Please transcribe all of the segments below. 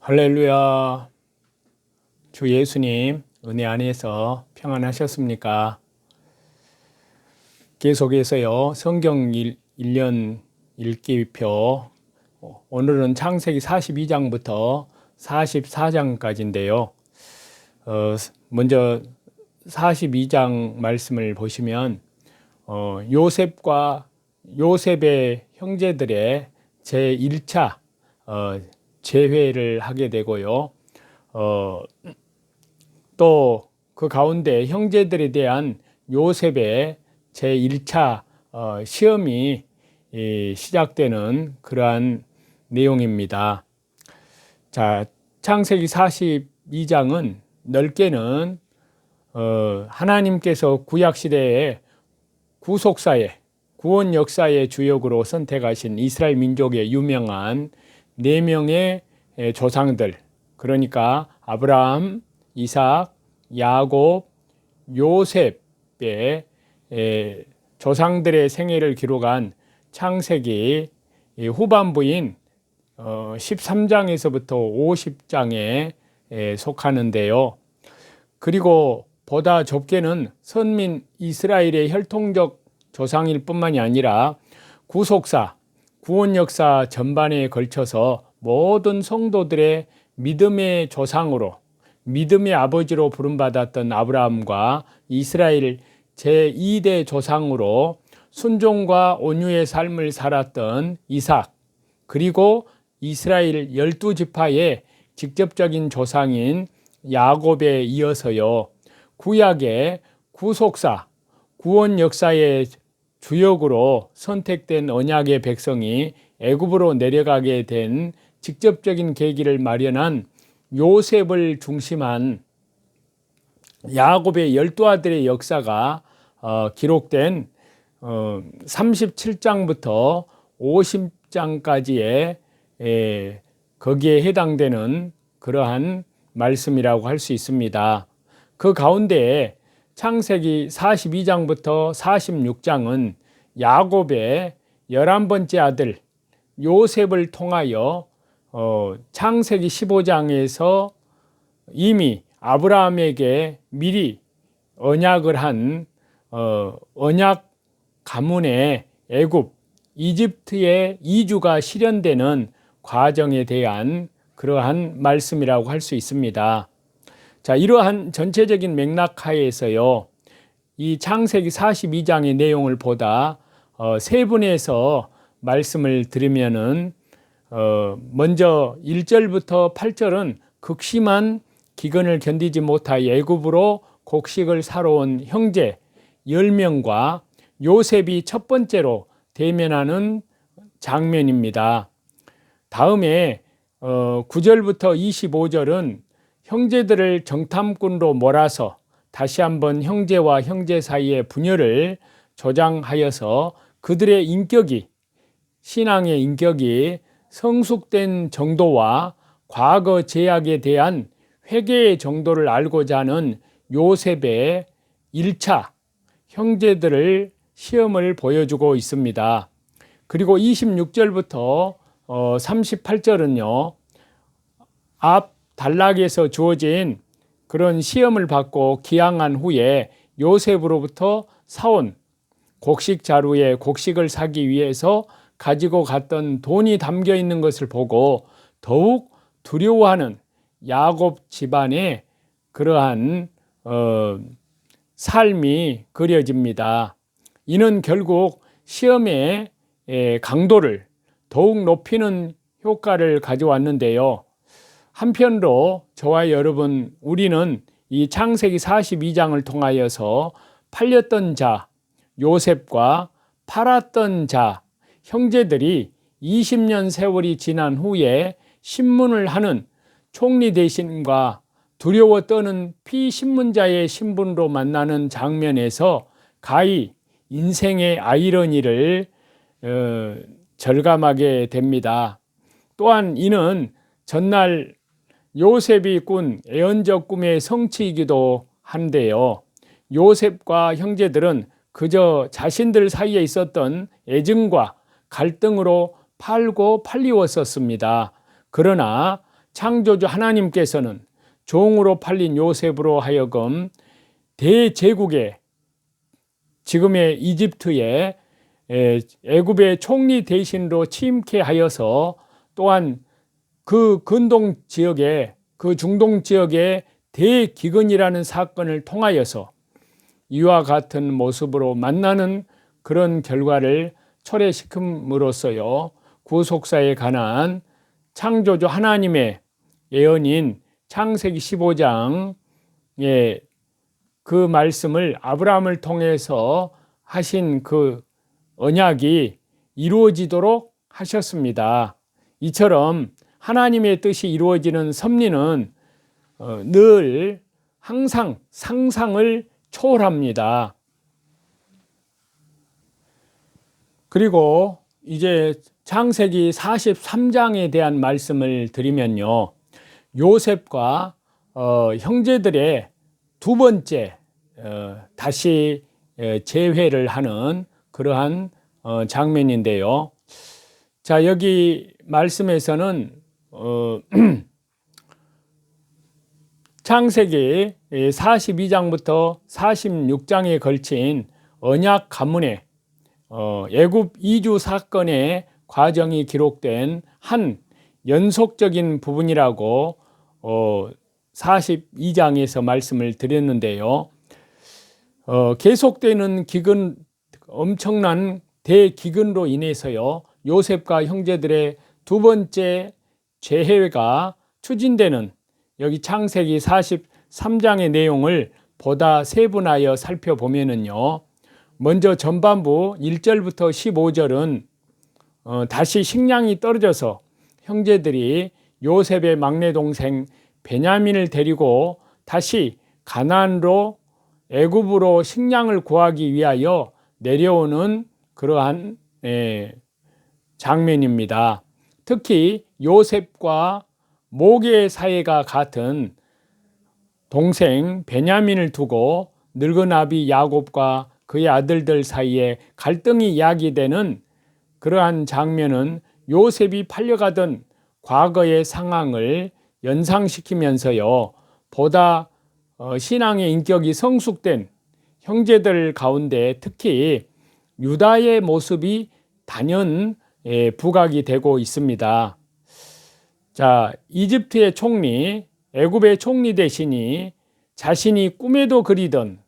할렐루야. 주 예수님 은혜 안에서 평안하셨습니까? 계속해서요. 성경 1년 읽기표 오늘은 창세기 42장부터 44장까지인데요. 먼저 42장 말씀을 보시면 요셉의 형제들의 제1차 재회를 하게 되고요. 또 그 가운데 형제들에 대한 요셉의 제1차 시험이 시작되는 그러한 내용입니다. 자, 창세기 42장은 넓게는 하나님께서 구약시대에 구속사의 구원 역사의 주역으로 선택하신 이스라엘 민족의 유명한 4명의 조상들, 그러니까 아브라함, 이삭, 야곱, 요셉의 조상들의 생애를 기록한 창세기 후반부인 13장에서부터 50장에 속하는데요. 그리고 보다 좁게는 선민 이스라엘의 혈통적 조상일 뿐만이 아니라 구속사, 구원 역사 전반에 걸쳐서 모든 성도들의 믿음의 조상으로, 믿음의 아버지로 부름받았던 아브라함과 이스라엘 제2대 조상으로 순종과 온유의 삶을 살았던 이삭, 그리고 이스라엘 12지파의 직접적인 조상인 야곱에 이어서요, 구약의 구속사, 구원 역사의 주역으로 선택된 언약의 백성이 애굽으로 내려가게 된 직접적인 계기를 마련한 요셉을 중심한 야곱의 12아들의 역사가 기록된 37장부터 50장까지의 거기에 해당되는 그러한 말씀이라고 할 수 있습니다. 그 가운데 창세기 42장부터 46장은 야곱의 11번째 아들 요셉을 통하여 창세기 15장에서 이미 아브라함에게 미리 언약을 한 언약 가문의 애굽, 이집트의 이주가 실현되는 과정에 대한 그러한 말씀이라고 할 수 있습니다. 자, 이러한 전체적인 맥락 하에서요, 이 창세기 42장의 내용을 보다 세분해서 말씀을 드리면은 먼저 1절부터 8절은 극심한 기근을 견디지 못하여 애굽으로 곡식을 사러 온 형제 10명과 요셉이 첫 번째로 대면하는 장면입니다. 다음에 9절부터 25절은 형제들을 정탐꾼으로 몰아서 다시 한번 형제와 형제 사이의 분열을 조장하여서 그들의 인격이, 신앙의 인격이 성숙된 정도와 과거 죄악에 대한 회개의 정도를 알고자 하는 요셉의 1차 형제들을 시험을 보여주고 있습니다. 그리고 26절부터 38절은요, 앞 단락에서 주어진 그런 시험을 받고 기항한 후에 요셉으로부터 사온 곡식 자루에 곡식을 사기 위해서 가지고 갔던 돈이 담겨 있는 것을 보고 더욱 두려워하는 야곱 집안의 그러한 삶이 그려집니다. 이는 결국 시험의 강도를 더욱 높이는 효과를 가져왔는데요. 한편으로 저와 여러분, 우리는 이 창세기 42장을 통하여서 팔렸던 자 요셉과 팔았던 자 형제들이 20년 세월이 지난 후에 신문을 하는 총리 대신과 두려워 떠는 피신문자의 신분으로 만나는 장면에서 가히 인생의 아이러니를 절감하게 됩니다. 또한 이는 전날 요셉이 꾼 애언적 꿈의 성취이기도 한데요. 요셉과 형제들은 그저 자신들 사이에 있었던 애증과 갈등으로 팔고 팔리웠었습니다. 그러나 창조주 하나님께서는 종으로 팔린 요셉으로 하여금 대제국의 지금의 이집트의 애굽의 총리 대신으로 취임케 하여서 또한 그 근동 지역에 그 중동 지역의 대기근이라는 사건을 통하여서 이와 같은 모습으로 만나는 그런 결과를 초래시킴으로써요 구속사에 관한 창조주 하나님의 예언인 창세기 15장의 그 말씀을 아브라함을 통해서 하신 그 언약이 이루어지도록 하셨습니다. 이처럼 하나님의 뜻이 이루어지는 섭리는 늘 항상 상상을 초월합니다. 그리고 이제 창세기 43장에 대한 말씀을 드리면요, 요셉과 형제들의 두 번째 다시 재회를 하는 그러한 장면인데요. 자, 여기 말씀에서는 창세기 42장부터 46장에 걸친 언약 가문의 애굽 이주 사건의 과정이 기록된 한 연속적인 부분이라고 42장에서 말씀을 드렸는데요. 계속되는 기근, 엄청난 대기근으로 인해서요 요셉과 형제들의 두 번째 재회가 추진되는 여기 창세기 43장의 내용을 보다 세분하여 살펴보면은요, 먼저 전반부 1절부터 15절은 다시 식량이 떨어져서 형제들이 요셉의 막내 동생 베냐민을 데리고 다시 가나안으로 애굽으로 식량을 구하기 위하여 내려오는 그러한 장면입니다. 특히 요셉과 모계 사이가 같은 동생 베냐민을 두고 늙은 아비 야곱과 그의 아들들 사이에 갈등이 야기되는 그러한 장면은 요셉이 팔려가던 과거의 상황을 연상시키면서요 보다 신앙의 인격이 성숙된 형제들 가운데 특히 유다의 모습이 단연 부각이 되고 있습니다. 자, 이집트의 총리, 애굽의 총리 대신이 자신이 꿈에도 그리던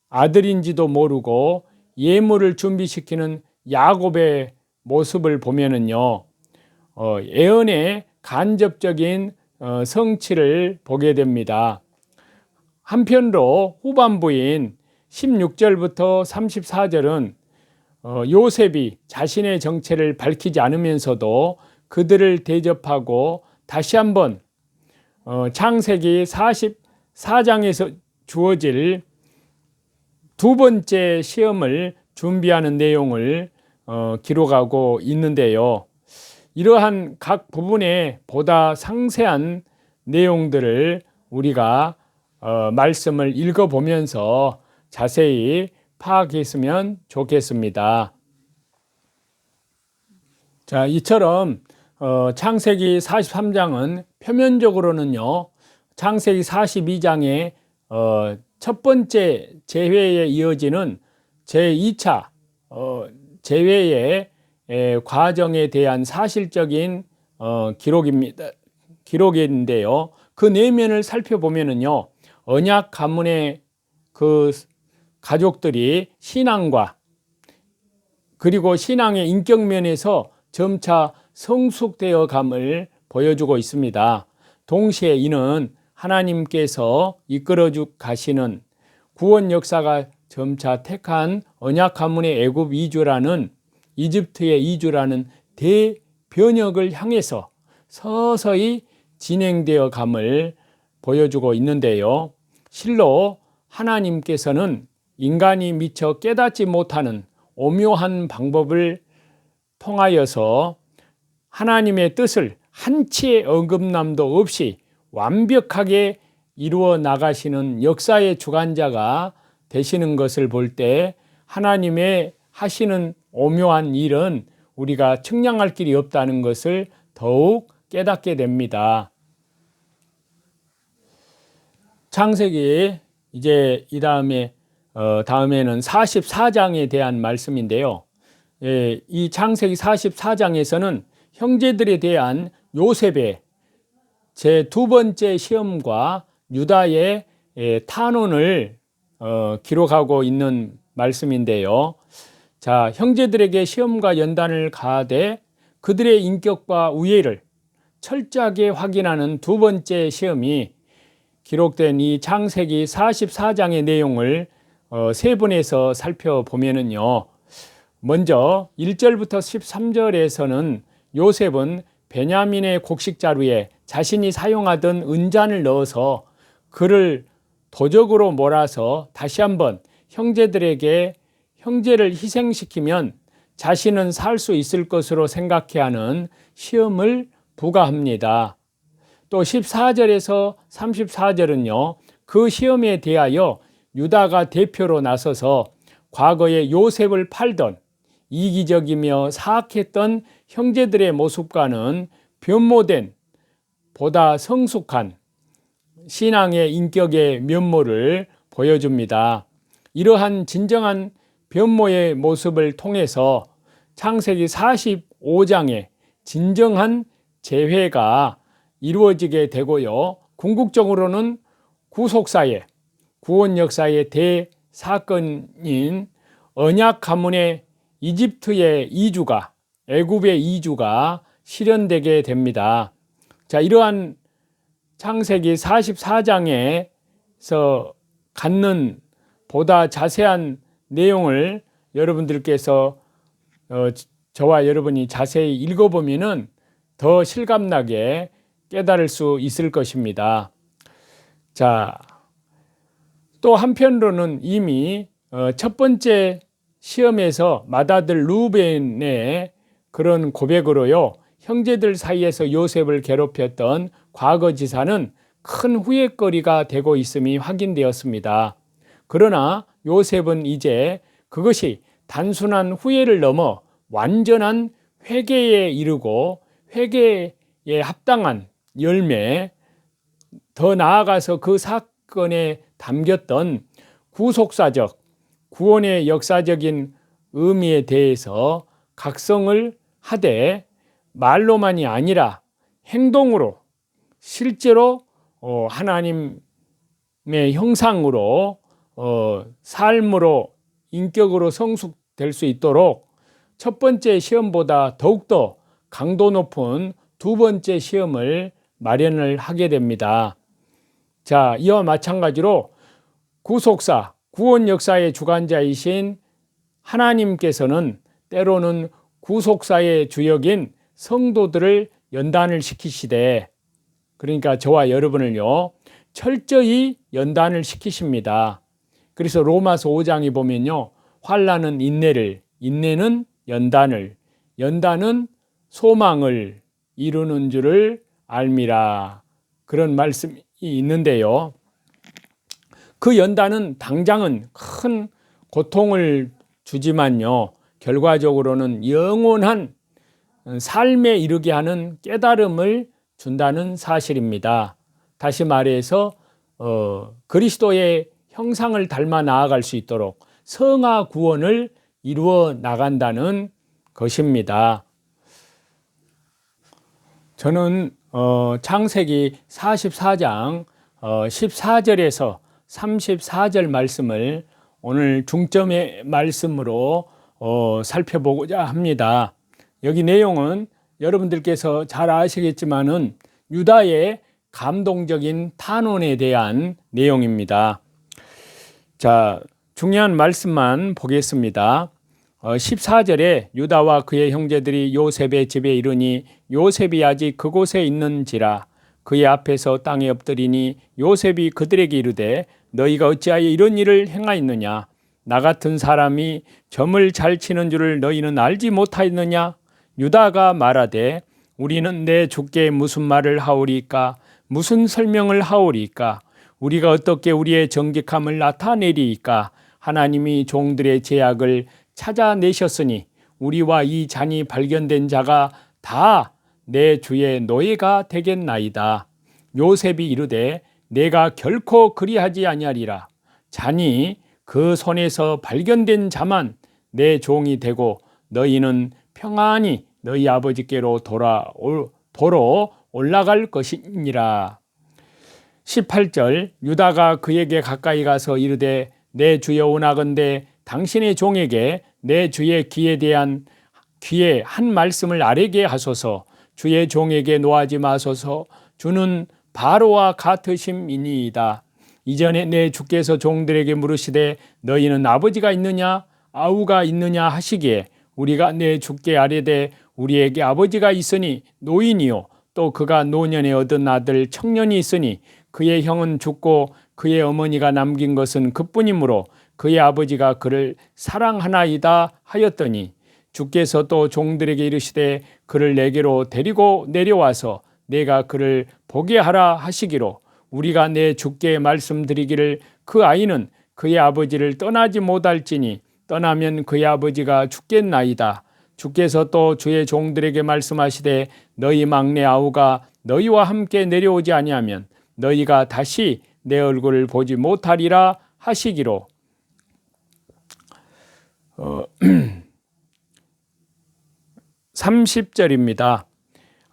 아들인지도 모르고 예물을 준비시키는 야곱의 모습을 보면은요, 예언의 간접적인 성취를 보게 됩니다. 한편으로 후반부인 16절부터 34절은 요셉이 자신의 정체를 밝히지 않으면서도 그들을 대접하고 다시 한번 창세기 44장에서 주어질 두 번째 시험을 준비하는 내용을 기록하고 있는데요. 이러한 각 부분의 보다 상세한 내용들을 우리가 말씀을 읽어보면서 자세히 파악했으면 좋겠습니다. 자, 이처럼 창세기 43장은 표면적으로는요 창세기 42장의 첫 번째 재회에 이어지는 제2차 재회의 과정에 대한 사실적인 기록인데요. 그 내면을 살펴보면은요, 언약 가문의 그 가족들이 신앙과 그리고 신앙의 인격면에서 점차 성숙되어 감을 보여주고 있습니다. 동시에 이는 하나님께서 이끌어 가시는 구원 역사가 점차 택한 언약 가문의 애굽 이주라는 이집트의 이주라는 대변혁을 향해서 서서히 진행되어 감을 보여주고 있는데요. 실로 하나님께서는 인간이 미처 깨닫지 못하는 오묘한 방법을 통하여서 하나님의 뜻을 한치의 어긋남도 없이 완벽하게 이루어 나가시는 역사의 주관자가 되시는 것을 볼 때 하나님의 하시는 오묘한 일은 우리가 측량할 길이 없다는 것을 더욱 깨닫게 됩니다. 창세기 이제 이 다음에 다음에는 44장에 대한 말씀인데요. 이 창세기 44장에서는 형제들에 대한 요셉의 제 두 번째 시험과 유다의 탄원을 기록하고 있는 말씀인데요. 자, 형제들에게 시험과 연단을 가하되 그들의 인격과 우애를 철저하게 확인하는 두 번째 시험이 기록된 이 창세기 44장의 내용을 세 분에서 살펴보면은요. 먼저 1절부터 13절에서는 요셉은 베냐민의 곡식자루에 자신이 사용하던 은잔을 넣어서 그를 도적으로 몰아서 다시 한번 형제들에게 형제를 희생시키면 자신은 살 수 있을 것으로 생각해 하는 시험을 부과합니다. 또 14절에서 34절은요. 그 시험에 대하여 유다가 대표로 나서서 과거에 요셉을 팔던 이기적이며 사악했던 형제들의 모습과는 변모된 보다 성숙한 신앙의 인격의 면모를 보여줍니다. 이러한 진정한 변모의 모습을 통해서 창세기 45장의 진정한 재회가 이루어지게 되고요. 궁극적으로는 구속사의 구원 역사의 대사건인 언약 가문의 이집트의 이주가 애굽의 이주가 실현되게 됩니다. 자, 이러한 창세기 44장에서 갖는 보다 자세한 내용을 여러분들께서 저와 여러분이 자세히 읽어보면은 더 실감나게 깨달을 수 있을 것입니다. 자, 또 한편으로는 이미 첫 번째 시험에서 맏아들 루벤의 그런 고백으로요. 형제들 사이에서 요셉을 괴롭혔던 과거지사는 큰 후회거리가 되고 있음이 확인되었습니다. 그러나 요셉은 이제 그것이 단순한 후회를 넘어 완전한 회개에 이르고 회개에 합당한 열매, 더 나아가서 그 사건에 담겼던 구속사적, 구원의 역사적인 의미에 대해서 각성을 하되 말로만이 아니라 행동으로 실제로 하나님의 형상으로 삶으로 인격으로 성숙될 수 있도록 첫 번째 시험보다 더욱더 강도 높은 두 번째 시험을 마련을 하게 됩니다. 자, 이와 마찬가지로 구속사, 구원 역사의 주관자이신 하나님께서는 때로는 구속사의 주역인 성도들을 연단을 시키시되, 그러니까 저와 여러분을요, 철저히 연단을 시키십니다. 그래서 로마서 5장에 보면요, 환난은 인내를, 인내는 연단을, 연단은 소망을 이루는 줄을 알미라. 그런 말씀이 있는데요. 그 연단은 당장은 큰 고통을 주지만요, 결과적으로는 영원한 삶에 이르게 하는 깨달음을 준다는 사실입니다. 다시 말해서 그리스도의 형상을 닮아 나아갈 수 있도록 성화 구원을 이루어 나간다는 것입니다. 저는 창세기 44장 14절에서 34절 말씀을 오늘 중점의 말씀으로 살펴보고자 합니다. 여기 내용은 여러분들께서 잘 아시겠지만은 유다의 감동적인 탄원에 대한 내용입니다. 자, 중요한 말씀만 보겠습니다. 14절에 유다와 그의 형제들이 요셉의 집에 이르니 요셉이 아직 그곳에 있는지라 그의 앞에서 땅에 엎드리니 요셉이 그들에게 이르되 너희가 어찌하여 이런 일을 행하였느냐? 나 같은 사람이 점을 잘 치는 줄을 너희는 알지 못하였느냐? 유다가 말하되 우리는 내 주께 무슨 말을 하오리까? 무슨 설명을 하오리까? 우리가 어떻게 우리의 정직함을 나타내리이까? 하나님이 종들의 죄악을 찾아내셨으니 우리와 이 잔이 발견된 자가 다 내 주의 노예가 되겠나이다. 요셉이 이르되 내가 결코 그리하지 아니하리라. 자니 그 손에서 발견된 자만 내 종이 되고 너희는 평안히 너희 아버지께로 도로 올라갈 것이니라. 18절 유다가 그에게 가까이 가서 이르되 내 주여 원하건대 당신의 종에게 내 주의 귀에 한 말씀을 아뢰게 하소서. 주의 종에게 노하지 마소서. 주는 바로와 같으심이니이다. 이전에 내 주께서 종들에게 물으시되 너희는 아버지가 있느냐 아우가 있느냐 하시기에 우리가 내 주께 아뢰되 우리에게 아버지가 있으니 노인이요 또 그가 노년에 얻은 아들 청년이 있으니 그의 형은 죽고 그의 어머니가 남긴 것은 그뿐이므로 그의 아버지가 그를 사랑하나이다 하였더니 주께서 또 종들에게 이르시되 그를 내게로 데리고 내려와서 내가 그를 보게 하라 하시기로 우리가 내 주께 말씀드리기를 그 아이는 그의 아버지를 떠나지 못할지니 떠나면 그의 아버지가 죽겠나이다. 주께서 또 주의 종들에게 말씀하시되 너희 막내 아우가 너희와 함께 내려오지 아니하면 너희가 다시 내 얼굴을 보지 못하리라 하시기로 30절입니다.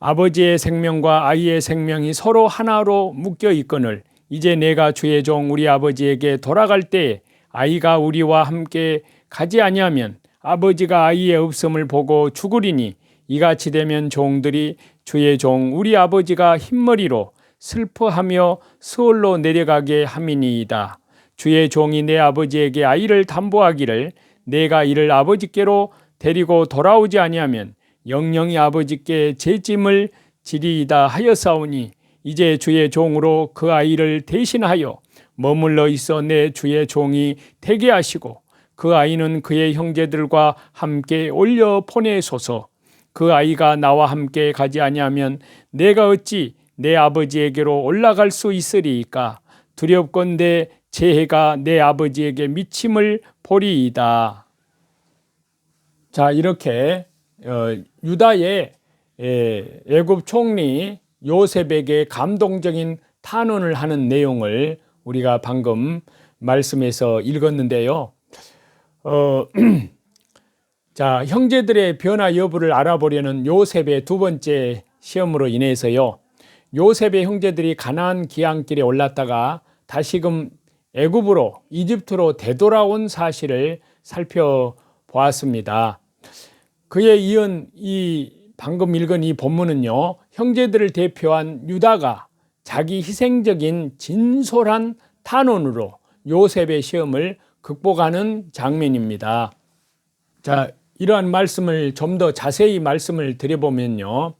아버지의 생명과 아이의 생명이 서로 하나로 묶여 있거늘 이제 내가 주의 종 우리 아버지에게 돌아갈 때에 아이가 우리와 함께 가지 아니하면 아버지가 아이의 없음을 보고 죽으리니 이같이 되면 종들이 주의 종 우리 아버지가 흰머리로 슬퍼하며 스올로 내려가게 함이니이다. 주의 종이 내 아버지에게 아이를 담보하기를 내가 이를 아버지께로 데리고 돌아오지 아니하면 영영이 아버지께 제 짐을 지리이다 하였사오니 이제 주의 종으로 그 아이를 대신하여 머물러 있어 내 주의 종이 되게 하시고 그 아이는 그의 형제들과 함께 올려 보내소서. 그 아이가 나와 함께 가지 아니하면 내가 어찌 내 아버지에게로 올라갈 수 있으리이까. 두렵건대 제 해가 내 아버지에게 미침을 보리이다. 자, 이렇게 유다의 애굽 총리 요셉에게 감동적인 탄원을 하는 내용을 우리가 방금 말씀에서 읽었는데요. 자, 형제들의 변화 여부를 알아보려는 요셉의 두 번째 시험으로 인해서요. 요셉의 형제들이 가나안 기항길에 올랐다가 다시금 애굽으로 이집트로 되돌아온 사실을 살펴보았습니다. 그에 이은 이 방금 읽은 이 본문은요. 형제들을 대표한 유다가 자기 희생적인 진솔한 탄원으로 요셉의 시험을 극복하는 장면입니다. 자, 이러한 말씀을 좀 더 자세히 말씀을 드려보면요.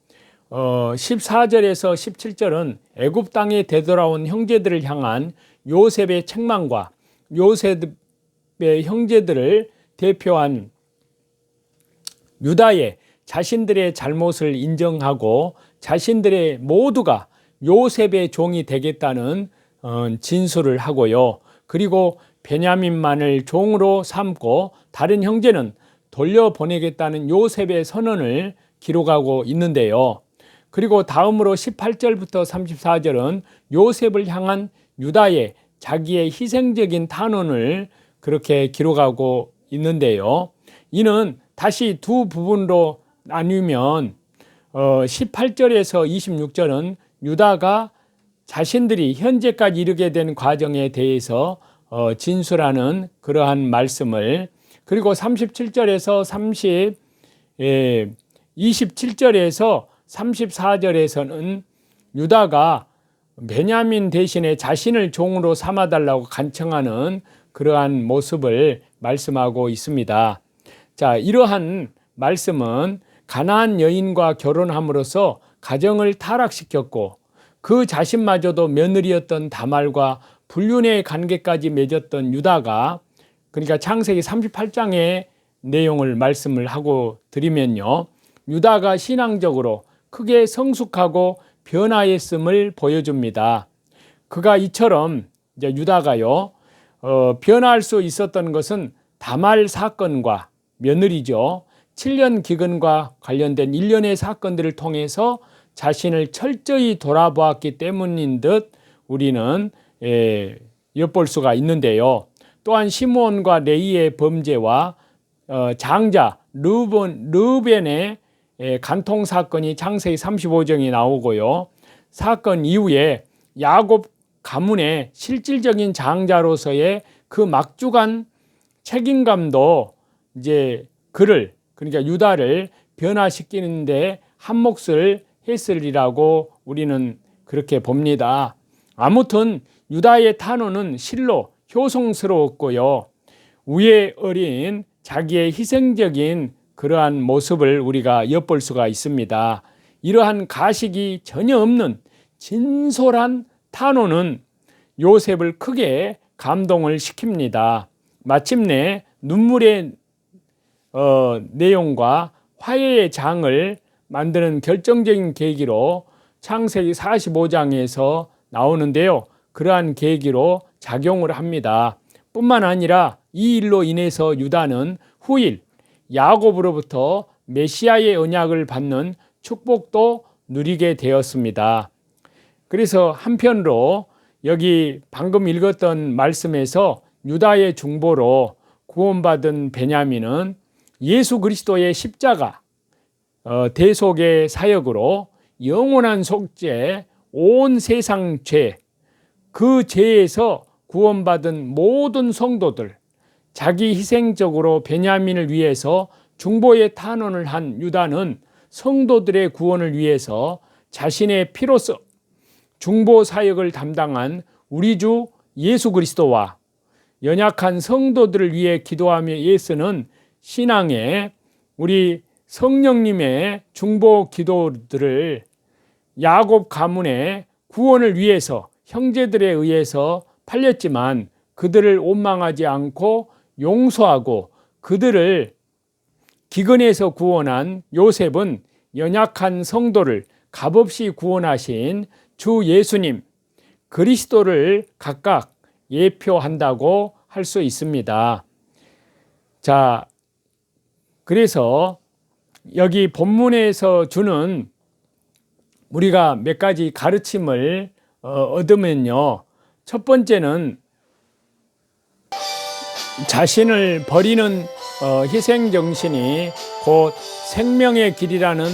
14절에서 17절은 애굽 땅에 되돌아온 형제들을 향한 요셉의 책망과 요셉의 형제들을 대표한 유다의 자신들의 잘못을 인정하고 자신들의 모두가 요셉의 종이 되겠다는 진술을 하고요. 그리고 베냐민만을 종으로 삼고 다른 형제는 돌려보내겠다는 요셉의 선언을 기록하고 있는데요. 그리고 다음으로 18절부터 34절은 요셉을 향한 유다의 자기의 희생적인 탄원을 그렇게 기록하고 있는데요. 이는 다시 두 부분으로 나누면 18절에서 26절은 유다가 자신들이 현재까지 이르게 된 과정에 대해서 진술하는 그러한 말씀을, 그리고 37절에서 27절에서 34절에서는 유다가 베냐민 대신에 자신을 종으로 삼아달라고 간청하는 그러한 모습을 말씀하고 있습니다. 자, 이러한 말씀은 가나안 여인과 결혼함으로써 가정을 타락시켰고 그 자신마저도 며느리였던 다말과 불륜의 관계까지 맺었던 유다가, 그러니까 창세기 38장의 내용을 말씀을 하고 드리면요, 유다가 신앙적으로 크게 성숙하고 변화했음을 보여줍니다. 그가 이처럼 이제 유다가요 변화할 수 있었던 것은 다말 사건과 며느리죠. 7년 기근과 관련된 일련의 사건들을 통해서 자신을 철저히 돌아보았기 때문인 듯 우리는 엿볼 수가 있는데요. 또한 시므온과 레위의 범죄와 장자 르벤의 간통 사건이 창세기 35장에 나오고요. 사건 이후에 야곱 가문의 실질적인 장자로서의 그 막중한 책임감도 이제 그러니까 유다를 변화시키는데 한몫을 했으리라고 우리는 그렇게 봅니다. 아무튼 유다의 탄원은 실로 효성스러웠고요. 우애 어린 자기의 희생적인 그러한 모습을 우리가 엿볼 수가 있습니다. 이러한 가식이 전혀 없는 진솔한 탄원은 요셉을 크게 감동을 시킵니다. 마침내 눈물의 내용과 화해의 장을 만드는 결정적인 계기로 창세기 45장에서 나오는데요. 그러한 계기로 작용을 합니다. 뿐만 아니라 이 일로 인해서 유다는 후일 야곱으로부터 메시아의 언약을 받는 축복도 누리게 되었습니다. 그래서 한편으로 여기 방금 읽었던 말씀에서 유다의 중보로 구원받은 베냐민은 예수 그리스도의 십자가 대속의 사역으로 영원한 속죄, 온 세상 죄, 그 죄에서 구원받은 모든 성도들, 자기 희생적으로 베냐민을 위해서 중보의 탄원을 한 유다는 성도들의 구원을 위해서 자신의 피로써 중보 사역을 담당한 우리 주 예수 그리스도와 연약한 성도들을 위해 기도하며 예수는 신앙의 우리 성령님의 중보 기도들을 야곱 가문의 구원을 위해서 형제들에 의해서 팔렸지만 그들을 원망하지 않고 용서하고 그들을 기근에서 구원한 요셉은 연약한 성도를 값없이 구원하신 주 예수님 그리스도를 각각 예표한다고 할 수 있습니다. 자, 그래서 여기 본문에서 주는 우리가 몇 가지 가르침을 얻으면요. 첫 번째는 자신을 버리는 희생정신이 곧 생명의 길이라는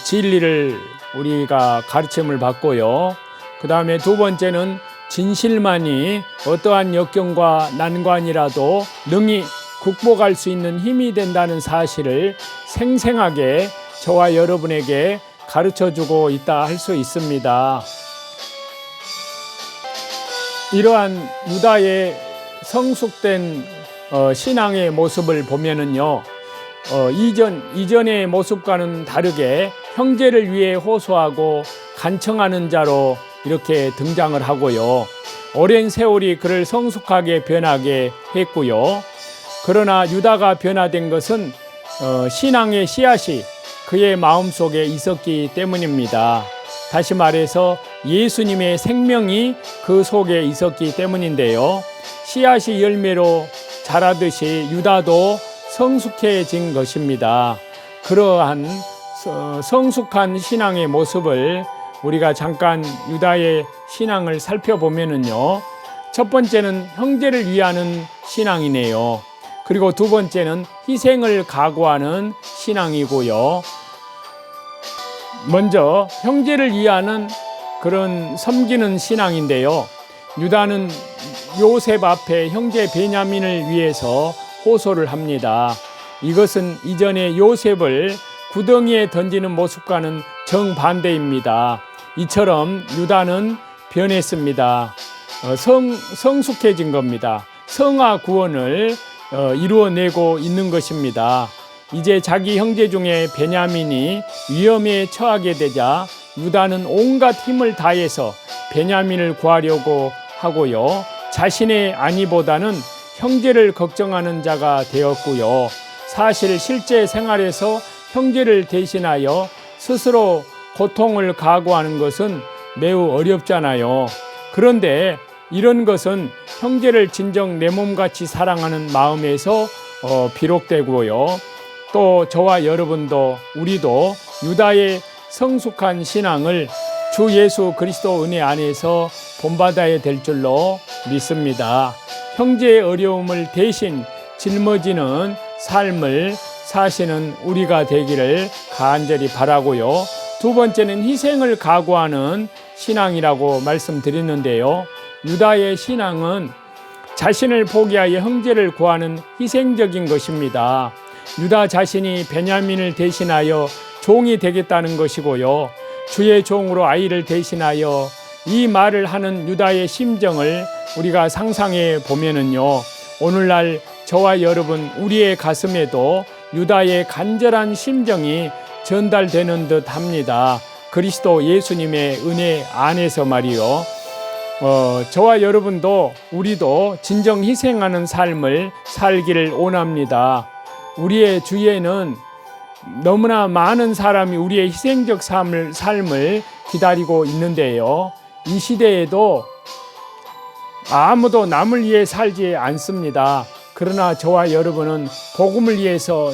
진리를 우리가 가르침을 받고요. 그 다음에 두 번째는 진실만이 어떠한 역경과 난관이라도 능히 극복할 수 있는 힘이 된다는 사실을 생생하게 저와 여러분에게 가르쳐주고 있다 할 수 있습니다. 이러한 유다의 성숙된 신앙의 모습을 보면은요, 이전의 모습과는 다르게 형제를 위해 호소하고 간청하는 자로 이렇게 등장을 하고요. 오랜 세월이 그를 성숙하게 변하게 했고요. 그러나 유다가 변화된 것은 신앙의 씨앗이 그의 마음속에 있었기 때문입니다. 다시 말해서 예수님의 생명이 그 속에 있었기 때문인데요. 씨앗이 열매로 자라듯이 유다도 성숙해진 것입니다. 그러한 성숙한 신앙의 모습을 우리가 잠깐 유다의 신앙을 살펴보면은요. 첫 번째는 형제를 위하는 신앙이네요. 그리고 두 번째는 희생을 각오하는 신앙이고요. 먼저 형제를 위하는 그런 섬기는 신앙인데요. 유다는 요셉 앞에 형제 베냐민을 위해서 호소를 합니다. 이것은 이전에 요셉을 구덩이에 던지는 모습과는 정반대입니다. 이처럼 유다는 변했습니다. 성숙해진 겁니다. 성화 구원을 이루어내고 있는 것입니다. 이제 자기 형제 중에 베냐민이 위험에 처하게 되자 유다는 온갖 힘을 다해서 베냐민을 구하려고 하고요. 자신의 안위보다는 형제를 걱정하는 자가 되었고요. 사실 실제 생활에서 형제를 대신하여 스스로 고통을 각오하는 것은 매우 어렵잖아요. 그런데 이런 것은 형제를 진정 내 몸같이 사랑하는 마음에서 비롯되고요. 또 저와 여러분도 우리도 유다의 성숙한 신앙을 주 예수 그리스도 은혜 안에서 본받아야 될 줄로 믿습니다. 형제의 어려움을 대신 짊어지는 삶을 사시는 우리가 되기를 간절히 바라고요. 두 번째는 희생을 각오하는 신앙이라고 말씀드렸는데요. 유다의 신앙은 자신을 포기하여 형제를 구하는 희생적인 것입니다. 유다 자신이 베냐민을 대신하여 종이 되겠다는 것이고요. 주의 종으로 아이를 대신하여 이 말을 하는 유다의 심정을 우리가 상상해 보면은요, 오늘날 저와 여러분 우리의 가슴에도 유다의 간절한 심정이 전달되는 듯 합니다. 그리스도 예수님의 은혜 안에서 말이요. 저와 여러분도 우리도 진정 희생하는 삶을 살기를 원합니다. 우리의 주위에는 너무나 많은 사람이 우리의 희생적 삶을 기다리고 있는데요. 이 시대에도 아무도 남을 위해 살지 않습니다. 그러나 저와 여러분은 복음을 위해서